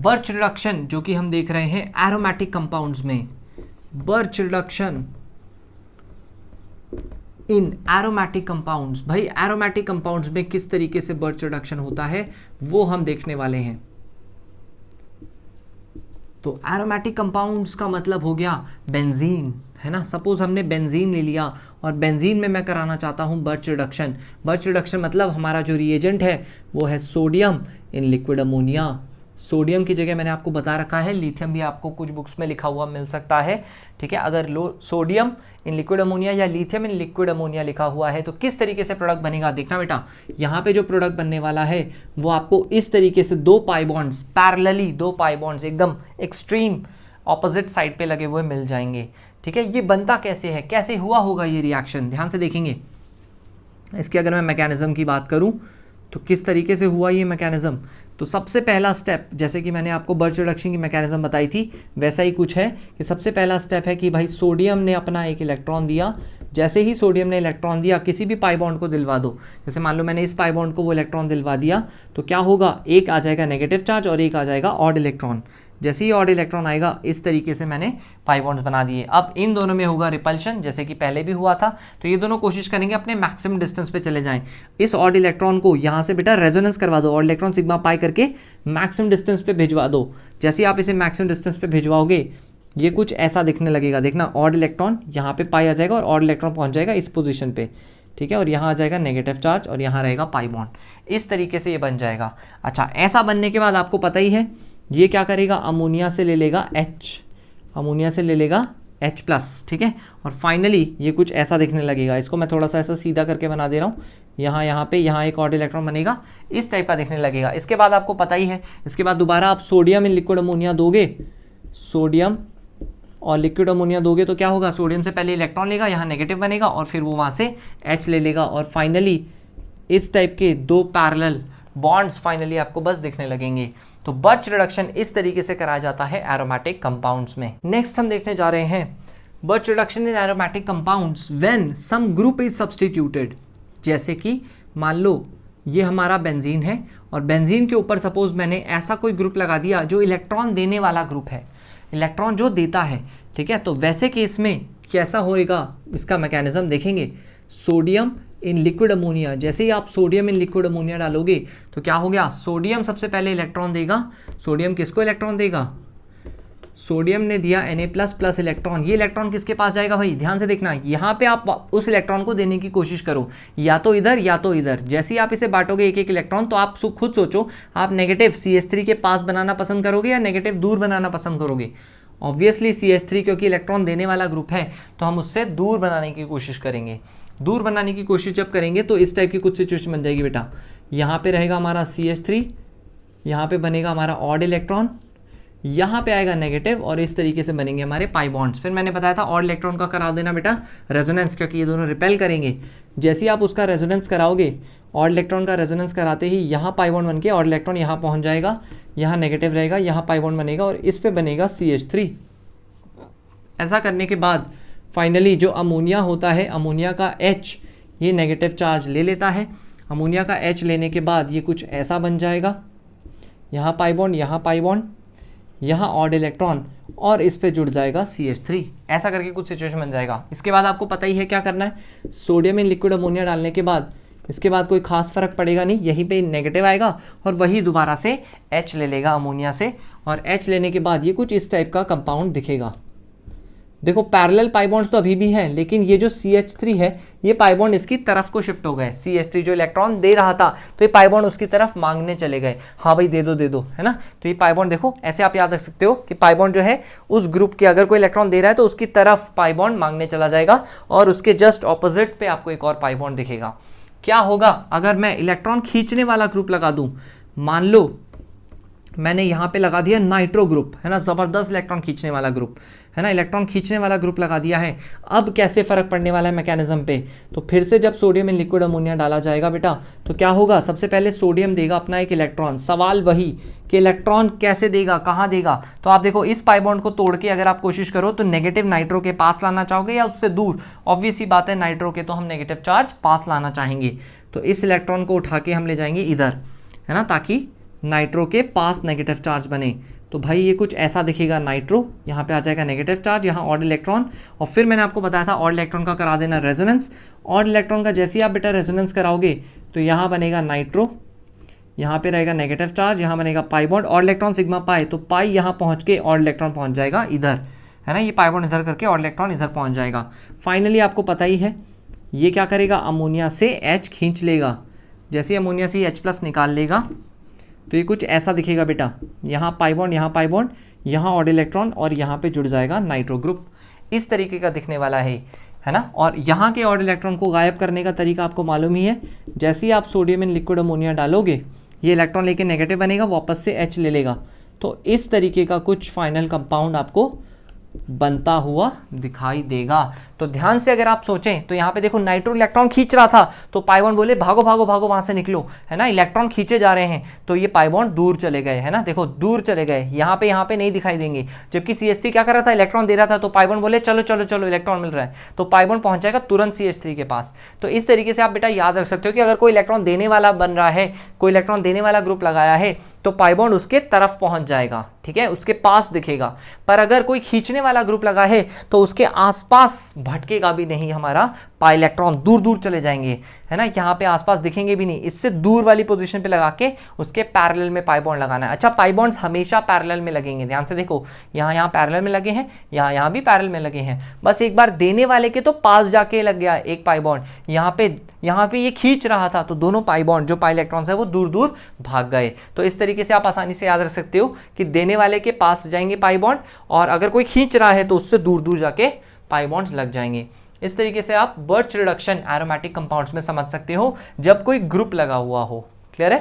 Birch reduction जो कि हम देख रहे हैं एरोमेटिक कंपाउंड्स में, birch reduction in aromatic compounds. भाई एरोमेटिक कंपाउंड्स में किस तरीके से बर्च रिडक्शन होता है वो हम देखने वाले हैं। तो एरोमेटिक कंपाउंड्स का मतलब हो गया बेंजीन, है ना। सपोज हमने बेंजीन ले लिया और बेंजीन में मैं कराना चाहता हूं बर्च रिडक्शन। बर्च रिडक्शन मतलब हमारा जो रिएजेंट है वो है sodium in liquid ammonia. Sodium की जगह मैंने आपको बता रखा है लिथियम भी आपको कुछ बुक्स में लिखा हुआ मिल सकता है, ठीक है। अगर सोडियम इन लिक्विड अमोनिया या लिथियम इन लिक्विड अमोनिया लिखा हुआ है तो किस तरीके से प्रोडक्ट बनेगा देखना बेटा। यहाँ पे जो प्रोडक्ट बनने वाला है वो आपको इस तरीके से दो पाई बॉन्ड्स पैरेलली, दो पाई बॉन्ड्स एकदम एक्सट्रीम ऑपोजिट साइड पे लगे हुए मिल जाएंगे, ठीक है। ये बनता कैसे है, कैसे हुआ होगा ये रिएक्शन, ध्यान से देखेंगे। इसकी अगर मैं मैकेनिज्म की बात करूं तो किस तरीके से हुआ ये मैकेनिज्म। तो सबसे पहला स्टेप, जैसे कि मैंने आपको बर्च रिडक्शन की मैकेनिज्म बताई थी वैसा ही कुछ है कि सबसे पहला स्टेप है कि भाई सोडियम ने अपना एक इलेक्ट्रॉन दिया। जैसे ही सोडियम ने इलेक्ट्रॉन दिया किसी भी पाई बॉन्ड को दिलवा दो, जैसे मान लो मैंने इस पाई बॉन्ड को वो इलेक्ट्रॉन दिलवा दिया तो क्या होगा, एक आ जाएगा नेगेटिव चार्ज और एक आ जाएगा ऑड इलेक्ट्रॉन। जैसे ही ऑड इलेक्ट्रॉन आएगा इस तरीके से मैंने पाई बॉन्ड्स बना दिए। अब इन दोनों में होगा रिपल्शन जैसे कि पहले भी हुआ था। तो ये दोनों कोशिश करेंगे अपने मैक्सिमम डिस्टेंस पे चले जाएं। इस ऑड इलेक्ट्रॉन को यहाँ से बेटा रेजोनेंस करवा दो, ऑड इलेक्ट्रॉन सिग्मा पाई करके मैक्सिमम डिस्टेंस पे भिजवा दो। जैसे ही आप इसे मैक्सिमम डिस्टेंस पे भिजवाओगे ये कुछ ऐसा दिखने लगेगा, देखना ऑड इलेक्ट्रॉन यहाँ पे पाई आ जाएगा और ऑड इलेक्ट्रॉन पहुँच जाएगा इस पोजिशन पे, ठीक है। और यहाँ आ जाएगा नेगेटिव चार्ज और यहाँ रहेगा पाई बॉन्ड। इस तरीके से ये बन जाएगा। अच्छा, ऐसा बनने के बाद आपको पता ही है ये क्या करेगा, अमोनिया से ले लेगा H, अमोनिया से ले लेगा H+, ठीक है। और फाइनली ये कुछ ऐसा दिखने लगेगा। इसको मैं थोड़ा सा ऐसा सीधा करके बना दे रहा हूँ। यहाँ पे यहाँ एक ऑड इलेक्ट्रॉन बनेगा, इस टाइप का दिखने लगेगा। इसके बाद आपको पता ही है, इसके बाद दोबारा आप सोडियम इन लिक्विड अमोनिया दोगे, सोडियम और लिक्विड अमोनिया दोगे तो क्या होगा, सोडियम से पहले इलेक्ट्रॉन लेगा, यहाँ नेगेटिव बनेगा और फिर वो वहाँ से H ले लेगा और फाइनली इस टाइप के दो पैरेलल बॉन्ड्स फाइनली आपको बस दिखने लगेंगे। तो बर्च रिडक्शन इस तरीके से कराया जाता है एरोमेटिक कंपाउंड्स में। नेक्स्ट हम देखने जा रहे हैं Birch reduction in aromatic compounds when some group is substituted. जैसे कि मान लो ये हमारा बेंजीन है और बेंजीन के ऊपर सपोज मैंने ऐसा कोई ग्रुप लगा दिया जो इलेक्ट्रॉन देने वाला ग्रुप है, इलेक्ट्रॉन जो देता है, ठीक है। तो वैसे केस में कैसा होएगा इसका मैकेनिज्म देखेंगे। सोडियम इन लिक्विड अमोनिया, जैसे ही आप सोडियम इन लिक्विड अमोनिया डालोगे तो क्या हो गया, सोडियम सबसे पहले इलेक्ट्रॉन देगा। सोडियम किसको इलेक्ट्रॉन देगा, सोडियम ने दिया Na++ इलेक्ट्रॉन। ये इलेक्ट्रॉन किसके पास जाएगा भाई, ध्यान से देखना। यहाँ पे आप उस इलेक्ट्रॉन को देने की कोशिश करो, या तो इधर या तो इधर। जैसे ही आप इसे बांटोगे एक एक इलेक्ट्रॉन तो आप खुद सोचो, आप नेगेटिव CH3 के पास बनाना पसंद करोगे या नेगेटिव दूर बनाना पसंद करोगे। ऑब्वियसली CH3 क्योंकि इलेक्ट्रॉन देने वाला ग्रुप है तो हम उससे दूर बनाने की कोशिश करेंगे। दूर बनाने की कोशिश जब करेंगे तो इस टाइप की कुछ सिचुएशन बन जाएगी बेटा। यहाँ पे रहेगा हमारा CH3, यहाँ पे बनेगा हमारा ऑड इलेक्ट्रॉन, यहाँ पे आएगा नेगेटिव और इस तरीके से बनेंगे हमारे पाई बॉन्ड्स। फिर मैंने बताया था ऑड इलेक्ट्रॉन का करा देना बेटा रेजोनेंस, क्योंकि ये दोनों रिपेल करेंगे। जैसे ही आप उसका रेजोनेंस कराओगे, ऑड इलेक्ट्रॉन का रेजोनेंस कराते ही यहाँ पाई बॉन्ड बन के ऑड इलेक्ट्रॉन यहाँ पहुँच जाएगा, यहाँ नेगेटिव रहेगा, यहाँ पाई बॉन्ड बनेगा और इस पे बनेगा CH3। ऐसा करने के बाद फाइनली जो अमोनिया होता है, अमोनिया का H ये नेगेटिव चार्ज ले लेता है। अमोनिया का H लेने के बाद ये कुछ ऐसा बन जाएगा, यहाँ पाई बॉन्ड, यहाँ पाई बॉन्ड, यहाँ ऑड इलेक्ट्रॉन और इस पे जुड़ जाएगा CH3। ऐसा करके कुछ सिचुएशन बन जाएगा। इसके बाद आपको पता ही है क्या करना है, सोडियम इन लिक्विड अमोनिया डालने के बाद इसके बाद कोई खास फर्क पड़ेगा नहीं, यहीं पे नेगेटिव आएगा और वही दोबारा से H ले लेगा अमोनिया से और H लेने के बाद ये कुछ इस टाइप का कंपाउंड दिखेगा। देखो पैरेलल पाई बॉन्ड्स तो अभी भी हैं, लेकिन ये जो CH3 है ये पाई बॉन्ड इसकी तरफ को शिफ्ट हो गए। CH3 जो इलेक्ट्रॉन दे रहा था तो ये पाई बॉन्ड उसकी तरफ मांगने चले गए, हाँ भाई दे दो, है ना। तो ये पाई बॉन्ड देखो ऐसे आप याद रख सकते हो कि पाई बॉन्ड जो है उस ग्रुप के अगर कोई इलेक्ट्रॉन दे रहा है तो उसकी तरफ पाई बॉन्ड मांगने चला जाएगा और उसके जस्ट ऑपोजिट पे आपको एक और पाई बॉन्ड दिखेगा। क्या होगा अगर मैं इलेक्ट्रॉन खींचने वाला ग्रुप लगा दूं, मान लो मैंने यहाँ पे लगा दिया नाइट्रो ग्रुप, है ना, जबरदस्त इलेक्ट्रॉन खींचने वाला ग्रुप, है ना, इलेक्ट्रॉन खींचने वाला ग्रुप लगा दिया है। अब कैसे फर्क पड़ने वाला है मैकेनिज्म पे, तो फिर से जब सोडियम इन लिक्विड अमोनिया डाला जाएगा बेटा तो क्या होगा, सबसे पहले सोडियम देगा अपना एक इलेक्ट्रॉन। सवाल वही कि इलेक्ट्रॉन कैसे देगा, कहाँ देगा। तो आप देखो इस पाई बॉन्ड को तोड़ के अगर आप कोशिश करो तो नेगेटिव नाइट्रो के पास लाना चाहोगे या उससे दूर। ऑब्वियस सी बात है नाइट्रो के तो हम नेगेटिव चार्ज पास लाना चाहेंगे, तो इस इलेक्ट्रॉन को उठा के हम ले जाएंगे इधर, है ना, ताकि नाइट्रो के पास नेगेटिव चार्ज बने। तो भाई ये कुछ ऐसा दिखेगा, नाइट्रो यहाँ पे आ जाएगा नेगेटिव चार्ज, यहाँ ऑड इलेक्ट्रॉन, और फिर मैंने आपको बताया था ऑड इलेक्ट्रॉन का करा देना रेजोनेंस। ऑड इलेक्ट्रॉन का जैसे ही आप बेटा रेजोनेंस कराओगे तो यहाँ बनेगा नाइट्रो, यहाँ पे रहेगा नेगेटिव चार्ज, यहाँ बनेगा pi bond, odd electron sigma pi, तो पाई यहाँ पहुँच के ऑड इलेक्ट्रॉन पहुँच जाएगा इधर, है ना, ये पाई बॉन्ड इधर करके ऑड इलेक्ट्रॉन इधर पहुँच जाएगा। फाइनली आपको पता ही है ये क्या करेगा, अमोनिया से H खींच लेगा। जैसे अमोनिया से H प्लस निकाल लेगा तो ये कुछ ऐसा दिखेगा बेटा, यहाँ पाई बॉन्ड, यहाँ पाई बॉन्ड, यहाँ ऑड इलेक्ट्रॉन, और यहाँ पे जुड़ जाएगा नाइट्रो ग्रुप। इस तरीके का दिखने वाला है ना। और यहाँ के ऑड इलेक्ट्रॉन को गायब करने का तरीका आपको मालूम ही है। जैसे ही आप सोडियम इन लिक्विड अमोनिया डालोगे, ये इलेक्ट्रॉन लेके नेगेटिव बनेगा, वापस से H ले लेगा। तो इस तरीके का कुछ फाइनल कंपाउंड आपको बनता हुआ दिखाई देगा। तो ध्यान से अगर आप सोचें तो यहाँ पे देखो नाइट्रो इलेक्ट्रॉन खींच रहा था, तो पाई बॉन्ड बोले भागो भागो भागो वहां से निकलो, है ना, इलेक्ट्रॉन खींचे जा रहे हैं, तो ये पाई बॉन्ड दूर चले गए, है ना, देखो दूर चले गए, यहाँ पे नहीं दिखाई देंगे। जबकि CH3 क्या कर रहा था, इलेक्ट्रॉन दे रहा था, तो पाई बॉन्ड बोले चलो चलो चलो इलेक्ट्रॉन मिल रहा है, तो पाई बॉन्ड पहुंच जाएगा तुरंत CH3 के पास। तो इस तरीके से आप बेटा याद रख सकते हो कि अगर कोई इलेक्ट्रॉन देने वाला बन रहा है, कोई इलेक्ट्रॉन देने वाला ग्रुप लगाया है, तो पाई बॉन्ड उसके तरफ पहुंच जाएगा, ठीक है, उसके पास दिखेगा। पर अगर कोई खींचने वाला ग्रुप लगा है तो उसके आसपास भटकेगा भी नहीं हमारा पाई इलेक्ट्रॉन, दूर दूर चले जाएंगे, है ना, यहाँ पे आसपास दिखेंगे भी नहीं। इससे दूर वाली पोजीशन पे लगा के उसके पैरेलल में पाई बॉन्ड लगाना है। अच्छा, पाई बॉन्ड्स हमेशा पैरेलल में लगेंगे, ध्यान से देखो, यहाँ पैरेलल में लगे हैं, यहाँ भी पैरेलल में लगे हैं। बस एक बार देने वाले के तो पास जाके लग गया एक पाई बॉन्ड, यहाँ पे ये खींच रहा था, तो दोनों पाई बॉन्ड जो पाई इलेक्ट्रॉन्स है वो दूर दूर भाग गए। तो इस तरीके से आप आसानी से याद रख सकते हो कि देने वाले के पास जाएंगे पाई बॉन्ड, और अगर कोई खींच रहा है तो उससे दूर दूर जाके पाई बॉन्ड्स लग जाएंगे। इस तरीके से आप बर्च रिडक्शन एरोमेटिक कंपाउंड्स में समझ सकते हो जब कोई ग्रुप लगा हुआ हो। क्लियर है?